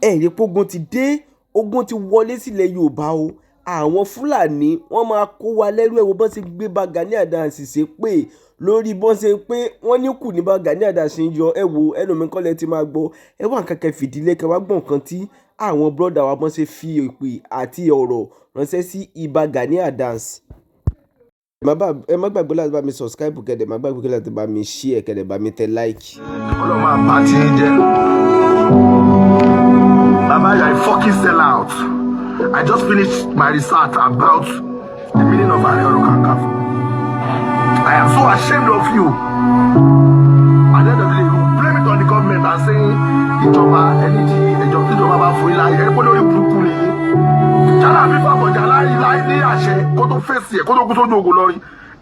ẹ̀rí pógun ti dé, ogun ti wọlé sílẹ̀ Yorùbá o. Àwọn Fúlàní wọ́n máa kó wa lẹ́rú ẹ̀ wo bọ́n ṣe gbé bá Gani Adams ṣe pé lórí bọ́n ṣe pé wọ́n ní kù ní bá Gani Adams ṣe ń yọ ẹ wo ẹlòmíín kọ́lẹ̀ tí máa gbọ́ ẹ wá nǹkan kẹ́ fìdílé kẹ́ wá gbọ́ nǹkan tí àwọn bọ́dà wa bọ́n ṣe fi ìpè àti ọ̀rọ̀ ránṣẹ́ sí ibà Gani Adams. Ẹ má gbàgbé láti bá mi subscribe kẹ́dẹ̀ má gbàgbé láti bá mi share kẹ́dẹ̀ bá mi tẹ like. Ọlọ́run máa bá ti ń jẹ́. Baba, you are a fucking sellout. I just finished my research about the meaning of Ààrẹ Ọ̀nà Kakanfò. I am so ashamed of you. At the end of the day, you blame it on the government and saying ìjọba ẹni tí ìjọba bá fún ilá ẹ kó lórí burúkú ni. Jálá fífa bọ̀jà láì ní àṣẹ kó tó fèsì ẹ̀ kó tó kú sójú ogun lọ́rí.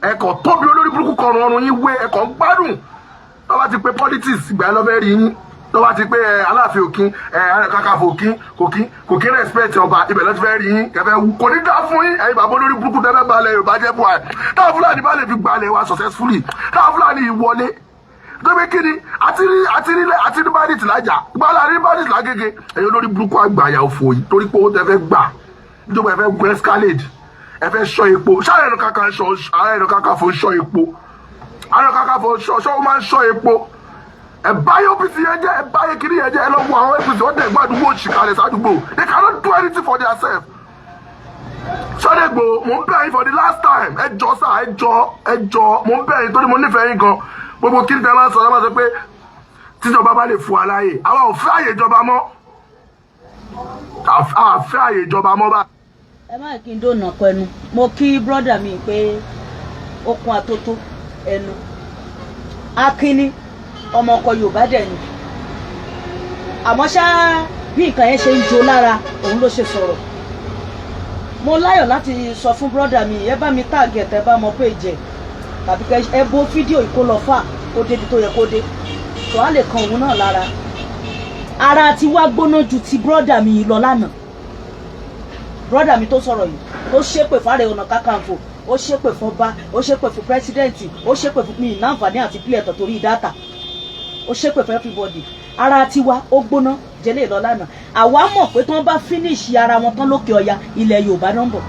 Ẹ̀kọ́ tóbi olórí burúkú kọrùn ọrùn yín wé ẹ̀kọ́ gbádùn. Tọ́ba ti pé politics ìgbà ẹ lọ́fẹ́ rí yín. Tọ́ba ti pé Aláàfin òkín Ààrẹ Kakanfò kò kí respect ọba ibẹ̀ lọ́ti fẹ́ rí yín kẹfẹ́ kò ní dá fún yín ẹ̀yin bàbá olórí burúkú tẹ́fẹ́ balẹ̀ Yorùbá jẹ́ Buhari. Táwọn Fúlàní bá lè fi gbalẹ̀ wa successfully táwọn Fúlàní ìwọlé tóbi kíni àti ní bandit lájà gbọ́dọ̀ àrí bandit lágége ẹ̀yin olórí burúkú àgbàyà òfò yìí torí pé owó tẹ́fẹ́ gbà nítorí ẹ̀fẹ́ gun escalade ẹ̀fẹ́ ṣọ́ epo Ààrẹ Ọ̀nà Kakanfò ń ṣọ́ epo Ààrẹ Ọ̀nà Kakanfò ṣọ́ ó máa ń ṣọ́ epo ẹ báyé OPC yẹn jẹ́ ẹ báyé kiri yẹn jẹ́ ẹ lọ wo àwọn APC wọ́n dẹ̀ gbàdúgbò òṣìkàlẹ̀ sádùúgbò they cannot do anything for themselves. Sunday Igboho mo ń bẹ̀ yín for the last time ẹ jọ sá ẹ jọ mo ń bẹ̀ yín torí mo nífẹ̀ẹ́ yín gan gbogbo kí n tẹ́ máa ń sọ ọ́ máa sọ pé tíjọba bá lè fún wa láàyè àwa ò fẹ́ àyè ìjọba mọ́ àfẹ́ àyè ìjọba mọ́ bá. ẹ má kí n dóònà pẹnu mo kí brọ́dà mi pé okun àtótó ẹnu akínní ọmọ ọkọ Yorùbá dẹ̀ ni àmọ́ ṣá bí nǹkan yẹn ṣe ń jó lára òun ló ṣe sọ̀rọ̀ mo láyọ̀ láti sọ fún brọ́dà mi ẹ bá mi táàgì ẹ̀tẹ̀ bá mọ péjẹ tàbí kẹ ẹ bó fídíò ìkólọ́fà kó débi tó yẹ kó dé tó á lè kan òun náà lára ara ti wá gbóná ju ti brọ́dà mi lọ lánàá brọ́dà mi tó sọ̀rọ̀ yìí tó ṣépè f'Ààrẹ Ọ̀nà Kakanfò ó ṣépè f'ọba ó ṣépè fún pírẹsidẹ́ǹtì ó ṣépè fún mi náǹfààní àti pílẹ̀ ẹ̀tọ̀ torí dátà ó ṣépè fún everybody ara tiwa ó gbóná jẹlé lọ lánàá àwa mọ̀ pé tí wọ́n bá finish ara wọn tán lókè ọya ilẹ̀ Yorùbá náà ń bọ̀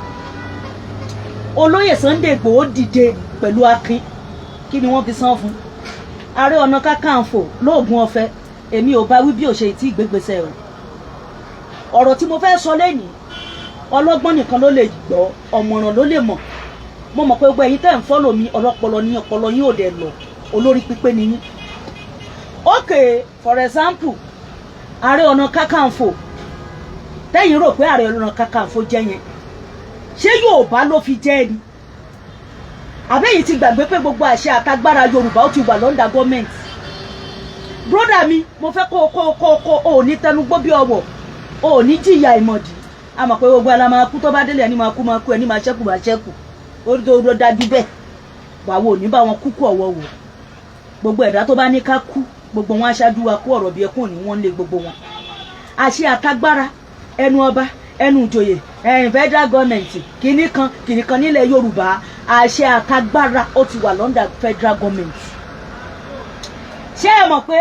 olóyè Sunday Igboho dìde pẹ̀lú akin kí ni wọ́n fi san fún Ààrẹ Ọ̀nà Kakanfò lóògùn ọ̀fẹ́ èmi ò bá wí bí ò ṣe tí ìgbégbèsè rẹ̀ ọ̀rọ̀ tí mo fẹ́ sọ lẹ́yìn ọlọ́gbọ́n nìkan ló lè gbọ́ ọ̀mọ̀ràn ló lè mọ̀ mo mọ̀ pé gbogbo ẹ̀yin tẹ́ ń fọ́lọ̀ mi ọlọ́pọlọ ní ọpọlọ yín ò dẹ̀ lọ olórí pípé ni yín. Okay, for example Ààrẹ Ọ̀nà Kakanfò tẹ́yìn rò pé Ààrẹ Ọ̀nà Kakanfò jẹ́ yẹn ṣé Yorùbá ló fi jẹ́ ni àbẹ́yìn ti gbàgbé pé gbogbo àṣẹ àtagbára Yorùbá ó ti wà lọ́ndà gọ́ọ̀mẹ̀ntì broda mi mo fẹ́ kó o ní tẹnugbó bí ọwọ́ o ní jìyà ìmọ̀dí a mọ̀ pé gbogbo ala máa kú tó bá délé ẹni máa kú ẹni máa ṣẹ́kù ó dó dájú bẹ́ẹ̀ wàá ní bá wọn kúkú ọ̀wọ́ wò gbogbo ẹ̀dá tó bá ní ká kú gbogbo wọn aṣáájú wa kú ọ̀rọ̀ bí ẹkún ní wọ́n lé gbogbo wọn àṣẹ àtagbára ẹnu ọba ẹnu ìjòyè federal government kìnnì kan nílẹ̀ Yorùbá àṣẹ àtagbára ó ti wà lọ́ndà federal government ṣé ẹ mọ̀ pé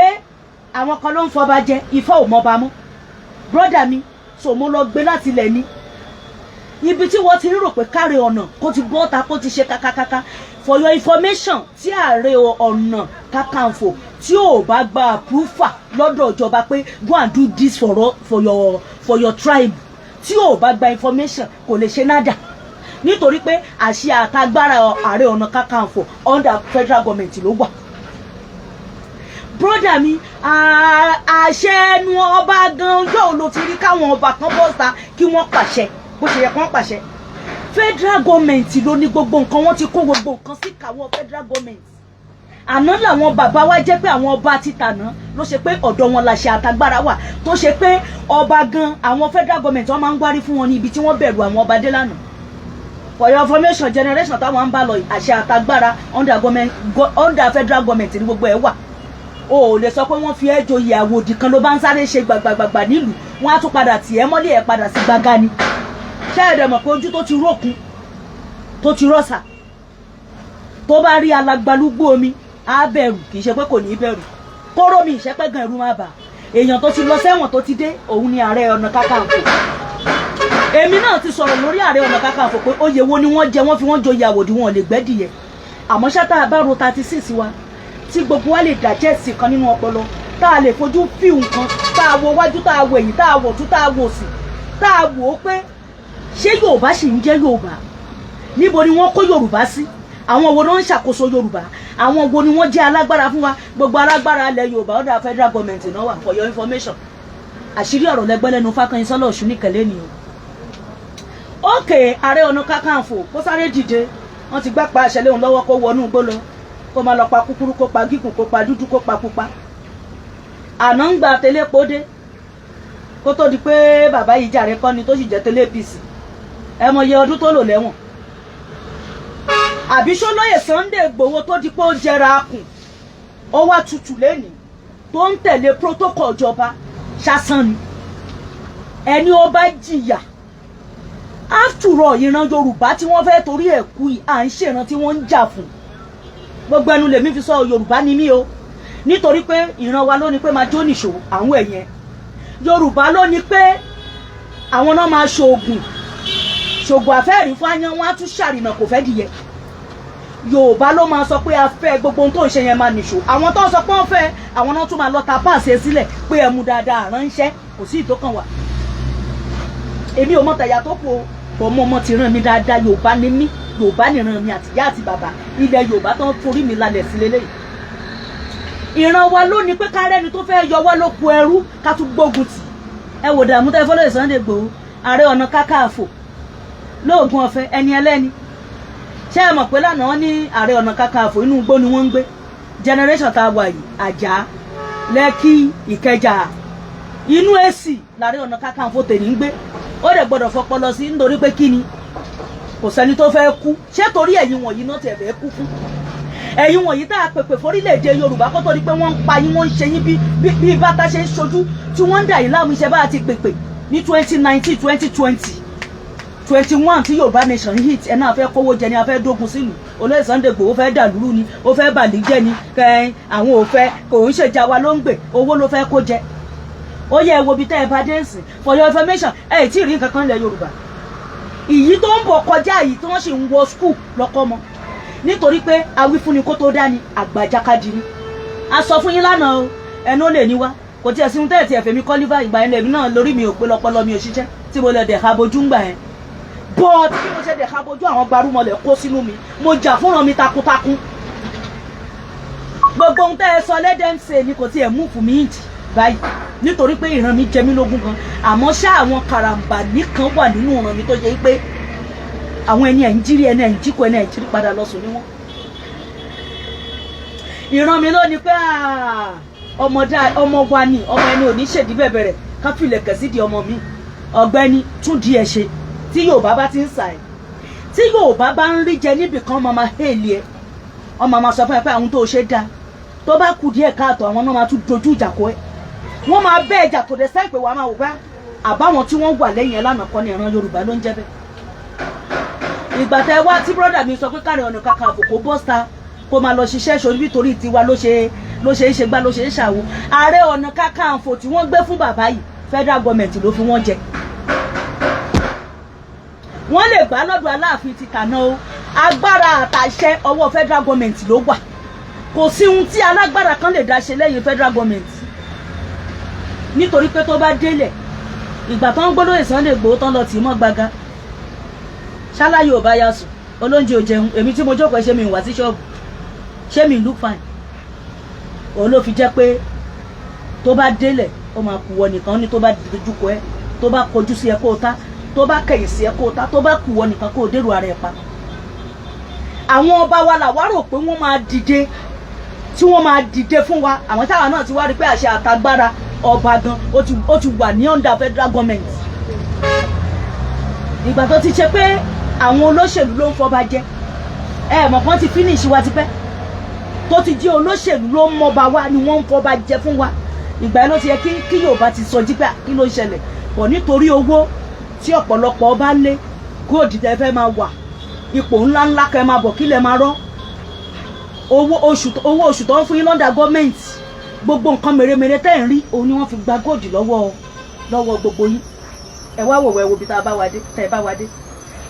àwọn kan ló ń fọba jẹ Ifá ò mọba mọ́ brọ́dà mi so mo lọ gbé láti ilẹ̀ ní ibi tí wọ́n ti rò pé Ààrẹ Ọ̀nà kó ti gbọ́ ta kó ti ṣe kakakaka for your information tí Ààrẹ Ọ̀nà Kakanfò tí ò bá gba approval lọ́dọ̀ ìjọba pé go and do this for your tribe tí ò bá gba information kò lè ṣe nada nítorí pé àṣẹ àtagbára Ààrẹ Ọ̀nà Kakanfò under federal government ló wà broda mi àṣẹ ẹnu ọba gan yóò ló ti rí káwọn ọba kan bọ́ta kí wọ́n pàṣẹ bó ṣe yẹ kán pàṣẹ federal government ló ní gbogbo nǹkan wọ́n ti kó gbogbo nǹkan sí kàwọ́ federal government àná làwọn bàbá wa jẹ́ pé àwọn ọba ti tàná ló ṣe pé ọ̀dọ̀ wọn làṣẹ àtagbára wà tó ṣe pé ọba gan àwọn federal government wọ́n máa ń gbárí fún wọn ní ibi tí wọ́n bẹ̀rù àwọn ọba dé lánàá for your information generation táwọn ń bá lọ àṣẹ àtagbára under federal government ní gbogbo ẹ̀ wà o ò lè sọ pé wọ́n fi ẹ́ joyè àwòdì kan ló bá ń sáré ṣe gbàgbàgbà nílùú wọ́n á tún padà tì ẹ́ mọ́lé ẹ̀ padà sí gbàgà ni ṣé ẹ̀dẹ̀ mọ̀ pé ojú tó ti rókun tó ti rọ́ṣà tó bá rí alagbalúgbó omi á bẹ̀rù kì í ṣe pé kò ní bẹ̀rù kóró mi ìṣẹ́pẹ́ gan ẹ̀rù má bà èèyàn tó ti lọ sẹ́wọ̀n tó ti dé òun ni Ààrẹ Ọ̀nà Kakanfò. Èmi náà ti sọ̀rọ̀ lórí Ààrẹ Ọ̀nà Kakanfò pé oyè wo ni wọ́n jẹ wọ́n fi wọ́n joyè àwòdì wọn ò lè gbẹ́dìyẹ. Àmọ́ ṣá tá a bá ro 36 wa tí gbogbo wa lè digest kan nínú ọpọlọ, tá a lè fojú fíù nǹkan, tá a wo wájú, tá a wo ẹ̀yìn, tá a wo ọ̀tún, tá a wo òsì, tá a wò ó pé ṣé Yorùbá sì ń jẹ́ Yorùbá? Níbo ni wọ́n kó Yorùbá sí? Àwọn wo ló ń ṣàkóso Yorùbá? Àwọn wo ni wọ́n jẹ́ alágbára fún wa? Gbogbo alágbára ilẹ̀ Yorùbá ọ̀dà federal government náà wà, for your information. Àṣírí ọ̀rọ̀ lẹ́gbẹ́ lẹ́nu Fákànyìnsọ́lá Ọ̀ṣuníkẹ̀lẹ́ ni o. Ókè Ààrẹ Ọ̀nà Kakanfò kó sáré dìde, wọ́n ti gbá pa àṣẹ léhun lọ́wọ́ kó wọnú igbó lọ, kó máa lọ pa kúkúrú, kó pa gígùn, kó pa dúdú, kó pa pupa. Àná ń gba tẹ́lẹ̀pọ̀ dé kó tó di pé bàbá yìí jàre kọ́ni tó sì jẹ́ tẹ́lẹ̀ APC. Ẹ mọ iye ọdún tó lò lẹ́wọ̀n. Àbí Ṣólóyè Sunday Igboho tó di pé ó jẹra akùn, ó wá tutù lẹ́nìí tó ń tẹ̀lé protocol ìjọba ṣásán ni. Ẹni ó bá jìyà, after all ìran Yorùbá tí wọ́n fẹ́ torí ẹ̀ kú yìí à ń ṣèran tí wọ́n ń jà fún. Gbogbo ẹnu lèmi fi sọ Yorùbá ni mí o, nítorí pé ìran wa ló ní pé máa jó nìṣó àwọn ẹ̀yẹn. Yorùbá ló ní pé àwọn náà máa ṣoògùn àfẹ́rí fún ayán, wọn á tún ṣàrìnà kò fẹ́ dìyẹ. Yorùbá ló máa sọ pé a fẹ́ gbogbo ohun tó ń ṣe yẹn máa nìṣó. Àwọn tó ń sọ pé wọ́n fẹ́ àwọn náà tún máa lọ ta páàsì sílẹ̀ pé ẹ mú dáadáa ránṣẹ́, kò sí ìtókàn wà. Èmi ò mọ tẹ̀yà tó kù o, ọmọ ti ràn mí dáadáa. Yorùbá ni mí, Yorùbá nìran mi àtìyá àti bàbá. Ilẹ̀ Yorùbá tó ń forí mi lálẹ̀ sí lélẹ́yìí. Ìran wa ló ní pé kárẹ́ni tó fẹ́ yọ wá lóko ẹrú ká tún gbógun tì. Ẹ wò dààmú tẹ́ Ṣólóyè Sunday Igboho, Ààrẹ Ọ̀nà Kakanfò lóògùn ọ̀fẹ́ ẹni ẹlẹ́ni. Ṣé ẹ mọ̀ pé lánàá ní Ààrẹ Ọ̀nà Kakanfò inú igbó ni wọ́n ń gbé? Generation tá a wà yìí, Àjà, Lẹ́kì, Ìkẹjà, inú èsì l'Ààrẹ Ọ̀nà Kakanfò tèmi ń gbé. Ó dẹ̀ gbọ́dọ̀ fọpọlọ sí nítorí pé kí ni? Kò sẹ́ni tó fẹ́ kú. Ṣé torí ẹ̀yin wọ̀nyí náà tẹ̀ fẹ́ kú fún? Ẹ̀yin wọ̀nyí tá a pèpè forílẹ̀-èdè Yorùbá kó tó di pé wọ́n ń pa yín, wọ́n ń ṣe yín bí bàtà ṣe ń ṣojú, tí wọ́n ń dà yín láàmú iṣẹ́ bá ti pèpè ní 2019, 2020, 21 tí Yorùbá nation hit. Ẹ náà fẹ́ kówó jẹ ni, a fẹ́ dógun sílùú. Olóyè Sunday Igboho fẹ́ dàlúrú ni, ó fẹ́ bàlí jẹ́ ni, àwọn ò fẹ́, kò ń ṣèjà wa ló ń gbè, owó ló fẹ́ kó jẹ. Ó yẹ ẹ wo bí tẹ́ ẹ bá dé nsìn. For your information, ẹ tí ì rí nǹkan kan lẹ̀ Yorùbá. Ìyí tó ń bọ̀ kọjá yìí tí wọ́n sì ń wọ skul lọ́kọ́ mọ́, nítorí pé awífúnni kó tó dání àgbàjákadì ni. A sọ fún yín lánàá o, ẹnu ó lè ní wá, kò tiẹ̀ sí ohun tẹ́ẹ̀ tí ẹ̀fẹ̀ mi kọ́lífà. Ìgbà yẹn lèmi náà lórí mi ò pé lọ́pọlọ mi ò ṣiṣẹ́ tí mo lè dẹ̀ ha bojú ńgbà yẹn. But bí mo ṣe dẹ̀ ha bojú, àwọn gbarúmọlẹ̀ kó sínú mi, mo jà fúnra mi takuntakun. Gbogbo ohun tẹ́ ẹ sọ lẹ́dẹ̀ ń ṣe ni kò tiẹ̀ mú fún mi ìdí báyìí, nítorí pé ìran mi jẹ mí lógún gan. Àmọ́ ṣá àwọn karambani kan wà nínú ìran mi tó yẹ pé àwọn ẹni ẹ̀ ń jírí, ẹni ẹ̀ ń jíkọ, ẹni ẹ̀ ń jírí padà lọ sùn ní wọn. Ìran mi ló ní pé ọmọ wa ni, ọmọ ẹni ò ní ṣèdí bẹ̀bẹ̀rẹ̀ ká fìlẹ̀ kẹ̀ sí di ọmọ mi. Ọ̀gbẹ́ni tún di ẹ̀ ṣe tí Yorùbá bá ti ń sà ẹ̀, tí Yorùbá bá ń rí jẹ níbì kan, ọmọ máa hèlì ẹ̀, ọmọ máa sọ fún ẹ pé àwọn tó ṣe dáa, tó bá kù díẹ̀ káàtó àwọn náà máa tún dojú ìjà kọ ẹ́. Wọ́n máa bẹ́ ẹja tó dé sẹ́yìn pé wàá máa wò bá àbáwọn tí wọ́n wà lẹ́yìn ẹ̀ lánàá kọ́ ni ìran Yorùbá ló ń jẹ́ bẹ́ẹ̀. Ìgbà tẹ wá tí brọ́dà mi sọ pé Ààrẹ Ọ̀nà Kakanfò kó bọ́sà kó máa lọ ṣiṣẹ́ ṣorí nítorí tiwa ló ṣe é ṣe gbá, ló ṣe é ṣàwo. Ààrẹ Ọ̀nà Kakanfò tí wọ́n gbé fún bàbá yìí, federal government ló fi wọ́n jẹ. Wọ́n lè gbà lọ́dọ̀ Aláàfin ti tàná o, agbára àtàṣẹ ọwọ́ federal government ló wà. Kò sí ohun tí alágbára kan lè dá ṣe lẹ́yìn federal government, nítorí pé tó bá délẹ̀, ìgbà tó ń gbólóyè Sunday Igboho tán lọ tì í mọ́ gbaga, ṣáláyé ò bá yá sùn, olóúnjẹ ò jẹun. Èmi tí mo jókòó ṣé mi wà sí ṣọ́ọ̀bù, ṣé mi look fine. Òun ló fi jẹ́ pé tó bá délẹ̀ ó máa kù wọ nìkan, ní tó bá dojú kọ ẹ́, tó bá kọjú sí ẹ kó o ta, tó bá kẹ̀yìn sí ẹ kó o ta, tó bá kù wọ nìkan kó o dèrò ara ẹ pa. Àwọn ọba wa làwa rò pé wọ́n máa dìde, tí wọ́n máa dìde fún wa. Àwọn táwa náà ti wá rí pé àṣẹ àtagbára ọba gan ó ti wà ní under federal government. Ìgbà tó ti ṣe pé àwọn olóṣèlú ló ń fọba jẹ, mọ̀ kán ti finish wa tipẹ́, tó ti jẹ́ olóṣèlú ló ń mọba wa ni wọ́n ń fọba jẹ fún wa. Ìgbà yẹn ló ti yẹ kí Yorùbá ti sọ jí pé kí ló ń ṣẹlẹ̀. Pọ̀ nítorí owó tí ọ̀pọ̀lọpọ̀ ọba lé, góòdì tẹ fẹ́ máa wà, ipò ńláńlá kẹ máa bọ̀ kí lẹ máa rọ́. Owó oṣù tó ń fún yín lọ́ndà gọ́ọ̀mẹ̀ntì gbogbo nǹkan mèremère tẹ́ ń rí òun ni wọ́n fi gba góòdì lọ́wọ́ gbogbo yín. Ẹ wá wò wẹ́wo bí tá a bá wa dé tẹ́ ẹ bá wa dé.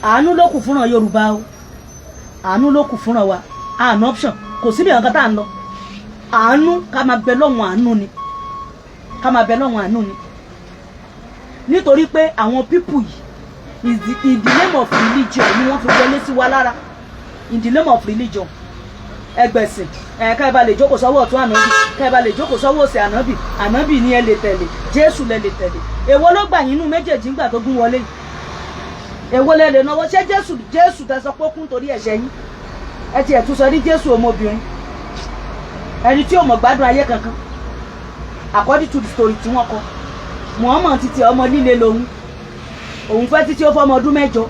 Àánú ló kù fúnra Yorùbá o, àánú ló kù fúnra wa, àánú option kò síbi nǹkan tá à ń lọ. Àánú ká máa bẹ lọ́wọ́n àánú ni, ká máa bẹ lọ́wọ́n àánú ni. Nítorí pé àwọn pípù yìí in the name of religion ni wọ́n fi wọlé sí wa lára, in the name of religion. Ẹgbẹ̀sìn ká ẹ bá lè jókòó sọ́wọ́ ọ̀tún ànábì, ká ẹ bá lè jókòó sọ́wọ́ òsì ànábì, ànábì ni ẹ lè tẹ̀lé, Jésù lẹ lè tẹ̀lé. Èwo ló gbà yín nínú méjèèjì ńgbà tó gún wọlé yìí? Èwo lẹ lè náwó? Ṣé Jésù tẹ sọ pé ó kún torí ẹ̀ṣẹ̀ yín? Ẹ ti ẹ̀ tún sọ ní Jésù ọmọbìnrin, ẹni tí ò mọ̀ gbádùn ayé kankan according to the story tí wọ́n kọ. Muhammad títí ọmọ líle lòun, òun fẹ́ títí ó fọmọ ọdún 8,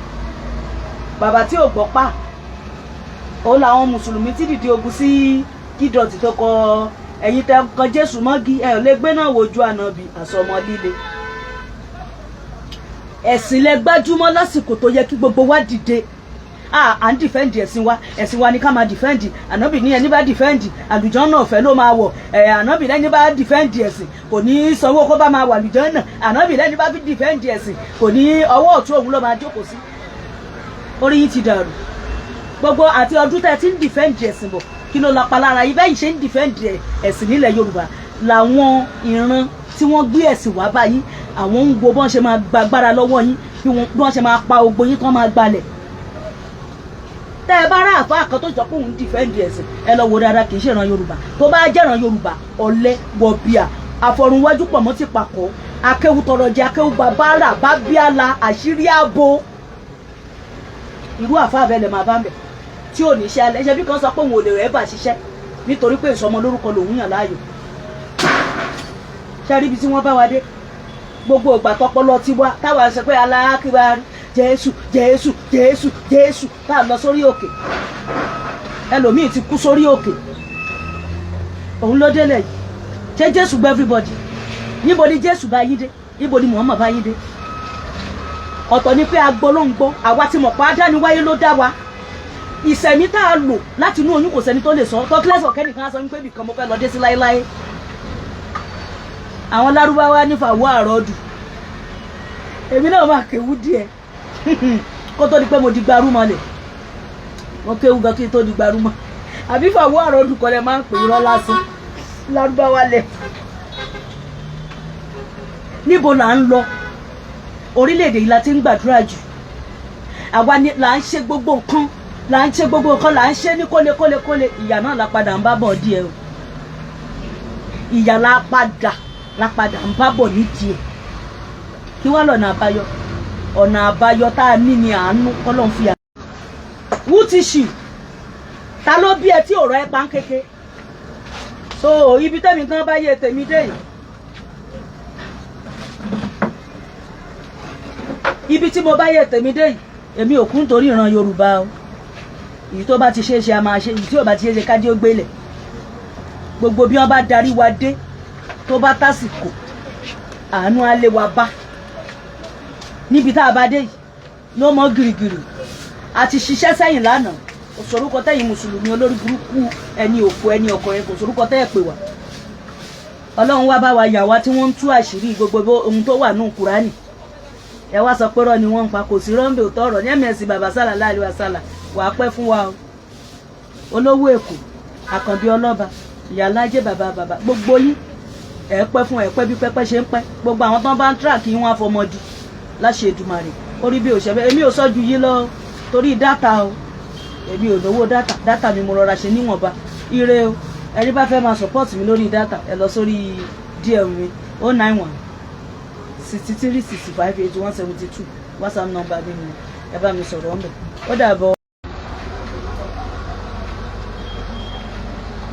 bàbá tí ò gbọ́ pa. Òun làwọn mùsùlùmí tí dìde ogun sí Kídọ̀tì tó kọ ẹ̀yin tẹ kan Jésù mọ́gi ẹ̀ ò lè gbé náà wojú ànábì àsọmọ líle. Ẹ̀sìn lẹ gbájúmọ́ lásìkò tó yẹ kí gbogbo wa dìde. À ń dìfẹ́ǹdì ẹ̀sìn wa ni ká máa dìfẹ́ǹdì. Ànábì ní ẹni bá dìfẹ́ǹdì àlùjànnà ọ̀fẹ́ ló máa wọ̀. Ànábì lẹ́ni bá dìfẹ́ǹdì ẹ̀sìn kò ní sanwó kó bá máa wà àlùjànnà. Ànábì lẹ́ni bá fi dìfẹ́ǹdì ẹ̀sìn kò ní ọwọ́ ọ̀tún òun ló máa jókòó sí. Orí yín ti dàrú. Gbogbo àti ọdún tẹ́ ti ń dìfẹ́ǹdì ẹ̀sìn bọ̀ kí ló lapa lára yín bẹ́ẹ̀ ṣe ń dìfẹ́ǹdì ẹ̀sìn nílẹ̀ Yorùbá làwọn ìran tí wọ́n gbé ẹ̀sìn wá báyìí àwọn ń wo bọ́n ṣe máa gbàgbára lọ́wọ́ yín bí wọ́n ṣe máa pa ogbó yín tán máa gbalẹ̀. Tẹ́ ẹ bá rà àfáà kan tó sọ pé òun dìfẹ́ǹdì ẹ̀sìn ẹ lọ wo dáadáa kì í ṣèran Yorùbá. Tó bá jẹ́ran Yorùbá ọ̀lẹ wọ̀bìà àfọ̀rùnwájú pọ̀ mọ́ ti pàkọ́ akéwu tọrọjẹ akéwu bàbára bábíàlà àṣírí ààbò. Irú àfáà bẹ́ẹ̀ lè máa bá ń bẹ̀ tí ò ní ṣe alẹ́ ṣe bí kan sọ pé òun ò lè rẹ̀ bà ṣiṣẹ́ nítorí pé ìsọmọ lórúkọ lòun yàn láàyò. Ṣé rí ibi tí wọ́n bá wa dé? Gbogbo ìgbà tọpọlọ ti wá táwa ṣe pé aláàkíbárí Jésù Jésù Jésù Jésù tá a lọ sórí òkè. Ẹlòmíì ti kú sórí òkè. Òun ló délẹ̀ yìí. Ṣé Jésù gbé everybody? Níbo ni Jésù bá yín dé? Níbo ni Muhammad bá yín dé? Ọ̀tọ̀ ni pé agbọ́ ló ń gbọ́, àwa ti mọ̀ pé adániwáyé ló dá wa. Ìsẹ̀mí tá a lò láti inú oyún kò sẹ́ni tó lè sọ tọ́kílẹ́sọ̀ kẹ́nìkan á sọ wípé ibìkan mo fẹ́ lọ dé sí láéláé. Àwọn Lárúbáwá ní fàwọ́ àrọ́dù, èmi náà máa kéwú díẹ̀ kó tó di pé mo di gbarúmọlẹ̀. Mo kéwú gan kí n tó di gbarúmọ àbí fàwọ́ àrọ́dù kọ́ lẹ máa ń pè irọ́ lásán Lárúbáwá lẹ̀. Níbo là ń lọ? Orílẹ̀-èdè yìí la ti ń gbàdúrà jù. Àwa ni là ń ṣe gbogbo nǹkan là ń ṣe ní kólekólekóle. Ìyà náà la padà ń bá bọ̀ díẹ̀ o. Ìyà la padà ń bá bọ̀ nídìí ẹ̀. Kí wá lọ́nà àbáyọ? Ọ̀nà àbáyọ tá a ní ni àánú kọ́lọ́n fi àánú. Wú ti ṣì ta ló bí ẹ tí ò rọ ẹ pa ń kéke? So ibi tẹ́mi gan bá yẹ tèmi dé yìí. Ibi tí mo bá yẹ tèmi dé yìí èmi ò kún torí ìran Yorùbá o. Èyí tó bá ti ṣe é ṣe a máa ṣe, èyí tí ò bá ti ṣe é ṣe kájí ó gbélẹ̀. Gbogbo bí wọ́n bá darí wa dé tó bá tásìkò àánú á lé wa bá. Níbi tá a bá dé yìí ló mọ gìrìgìrì a ti ṣiṣẹ́ sẹ́yìn lánàá. Kò sórúkọ tẹ́yìn mùsùlùmí olórí burúkú ẹni òfò ẹni ọkùnrin kò sórúkọ tẹ́ ẹ̀ pè wá. Ọlọ́run wá bá wa yà wá tí wọ́n ń tú àṣírí gbogbo ohun tó wà nínú Kùránì. Ẹ wá sọ pé rọ́ ni wọ́n ń pa, kò sí rọ́ǹbẹ̀ òótọ́ ọ̀rọ̀ ní ẹ̀mẹ̀sì bàbá sallallahu alaihi wasallam wà á pẹ́ fún wa o. Olówó Èkó Àkànbí ọlọ́ba ìyálájẹ́ bàbá gbogbo yín ẹ pẹ́ fún ẹ pẹ́ bí pẹ́pẹ́ ṣe ń pẹ́. Gbogbo àwọn tán bá ń tíráàkì wọn àfọmọdì láṣẹ Èdùmàrè orí bí òṣèlú. Èmi ò sọ ju yín lọ torí dátà o. Èmi ò lówó dátà mi mo rọra ṣe níwọ̀nba. Ire o ẹni bá fẹ́ máa support mi lórí dátà ẹ lọ sórí DM mi 091 63 65 81 72 WhatsApp number mi ni ẹ bá mi sọ̀rọ̀ ńbẹ̀. Ó dàbọ̀.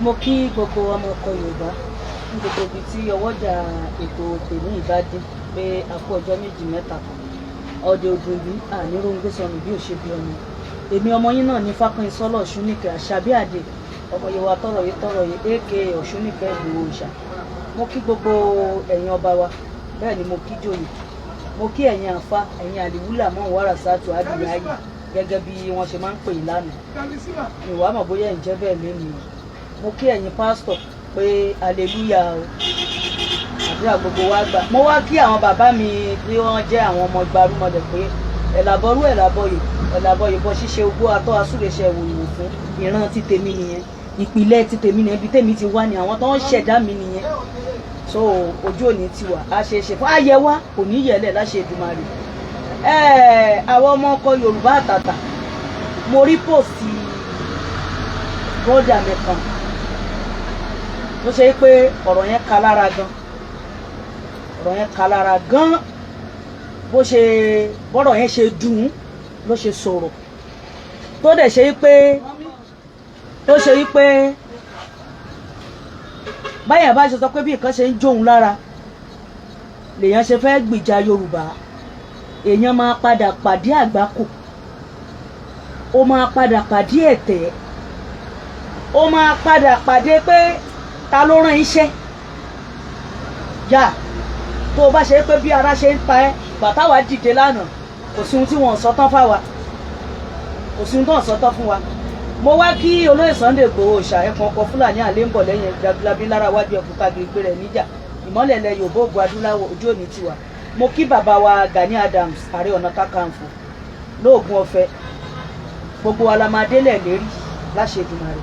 Mo kí gbogbo ọmọ ọkọ Yorùbá ní gbogbo ibi tí ọwọ́jà ètò tèmi ìbádé pé a kú ọjọ́ méjì mẹ́ta kan ọdẹ odò ìlú àníròǹgbé sọnù bí ò ṣe bí ọmọ. Èmi ọmọ yín náà ní Fákànyìn Sọ́lá Ọ̀ṣúnìkẹ́ Àṣàbí Àdè ọmọ Yorùbá tọrọ yìí aka Ọ̀ṣúnìkẹ́ Ìgbòho Òòṣà. Mo kí gbogbo ẹ̀yin ọba wa bẹ́ẹ̀ ni mo kí jòyè. Mo kí ẹ̀yin àfa ẹ̀yin àlìwúlà mọ́ wàrà sátú àdìyáyì gẹ́gẹ́ bí wọ́n ṣe máa ń pè yín lánàá. Ìwà mọ̀ bóyá ǹjẹ́ bẹ́ẹ̀ lónìí. Mo kí ẹ̀yin pásítọ̀ pé hallelujah o àdúrà gbogbo wa gbà. Mo wá kí àwọn bàbá mi tí wọ́n jẹ́ àwọn ọmọ Gbarúmọdẹ̀ pé ẹ̀làbọ̀rú ẹ̀làbọ̀yè bọ́ ṣíṣe ogbó atọ́ asúrèṣẹ́ ìwòyìnwò fún ìran ti tèmi nìyẹn, ìpìlẹ̀ ti tèmi nìyẹn, ibi tèmi ti wá ni àwọn tó ń ṣẹ̀dá mi nìyẹn. So ojú òní ti wà á ṣe é ṣe fún ayé wa kò ní yẹlẹ̀ láṣẹ Èdùmàrè. Àwọn ọmọ ọkọ Yorùbá àtàtà mo rí pòsì brọ́dà mi kan tó ṣe pé ọ̀rọ̀ yẹn ka lára gan bọ́rọ̀ yẹn ṣe dùn ló ṣe sọ̀rọ̀ tó dẹ̀ ṣe pé báyà bá ṣe sọ pé bí nǹkan ṣe ń jóun lára lèèyàn ṣe fẹ́ gbìjà Yorùbá, èèyàn máa padà pàdé àgbákò, ó máa padà pàdé ẹ̀tẹ́, ó máa padà pàdé pé ta ló rán iṣẹ́ yá tó o bá ṣe pé bí ara ṣe ń pa ẹ́ bàtà wá dìde lánàá kò sí ohun tí wọ́n sọ tán fáwa, kò sí ohun tó ń sọ tán fún wa. Mo wá kí olóyè Sunday Igboho ṣà ẹ̀kan ọkọ̀ Fúlàní àlẹ́ ń bọ̀ lẹ́yìn Jagunlabi lára wájú ẹ̀kúta gbègbè rẹ̀ níjà ìmọ́lẹ̀ ilẹ̀ Yorùbá ògùn adúláwọ̀ ojú òní tiwa. Mo kí bàbá wa Gani Adams Ààrẹ Ọ̀nà Kakanfò lóògùn ọ̀fẹ́ gbogbo wa la máa délẹ̀ lérí láṣẹ Èdùmàrè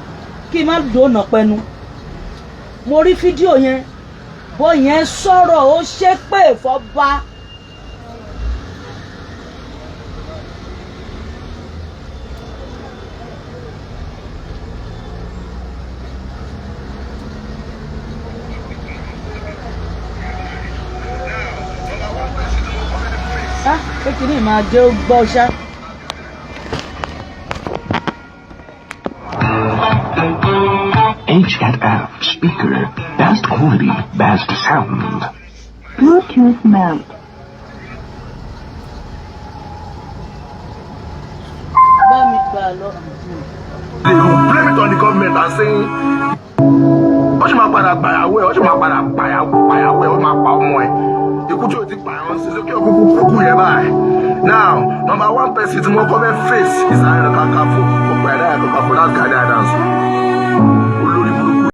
kí n má dòónà pẹnu. Mo rí fídíò yẹn bó yẹn sọ̀rọ̀ ó ṣépè fọ́ba. Kékeré máa jẹ́ ó gbọ́ ṣá. HFF speaker, best quality, best sound. Bluetooth mount. They will blame it on the government and saying, ó ṣì máa padà gbàyàwó ẹ̀, ó ṣì máa padà gbàyàwó ẹ̀, ó máa pa ọmọ ẹ̀. Ikú tí o ti pààyàn sí sókè òkúkú yẹn báyìí. Now, number one person tí mo kọ́ fẹ́ face is Ààrẹ Ọ̀nà Kakanfò, ọ̀pọ̀ ẹ̀dá Kakanfò, that's Gani Adams.